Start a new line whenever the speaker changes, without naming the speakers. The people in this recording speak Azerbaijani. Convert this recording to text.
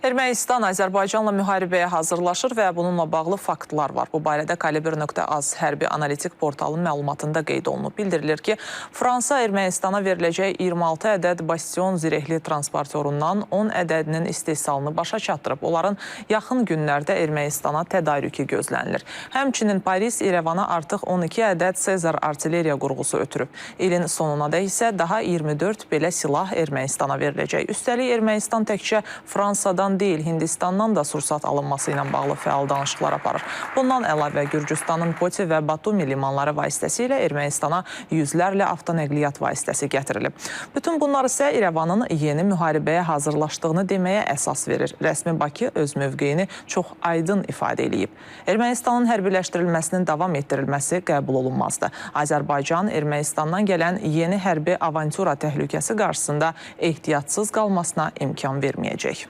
Ermənistan Azərbaycanla müharibəyə hazırlaşır və bununla bağlı faktlar var. Bu barədə Kalibr.az hərbi analitik portalın məlumatında qeyd olunub. Bildirilir ki, Fransa Ermənistana veriləcək 26 ədəd Bastion zirehli transportöründən 10 ədədinin istehsalını başa çatdırıb. Onların yaxın günlərdə Ermənistana tədarükü gözlənilir. Həmçinin Paris İrəvana artıq 12 ədəd Sezar artilleriya qurğusu ötürüb. İlin sonuna da isə daha 24 belə silah Ermənistana veriləcək. Üstəlik Ermənistan təkcə Fransadan deyil, Hindistandan da sursat alınması ilə bağlı fəal danışıqlar aparır. Bundan əlavə Gürcüstanın Poti və Batumi limanları vasitəsilə Ermənistana yüzlərlə avtonəqliyyat vasitəsi gətirilib. Bütün bunlar isə İrəvanın yeni müharibəyə hazırlaşdığını deməyə əsas verir. Rəsmi Bakı öz mövqeyini çox aydın ifadə edib. Ermənistanın hərbiləşdirilməsinin davam etdirilməsi qəbul olunmazdı. Azərbaycan Ermənistandan gələn yeni hərbi avantura təhlükəsi qarşısında ehtiyatsız qalmasına imkan verməyəcək.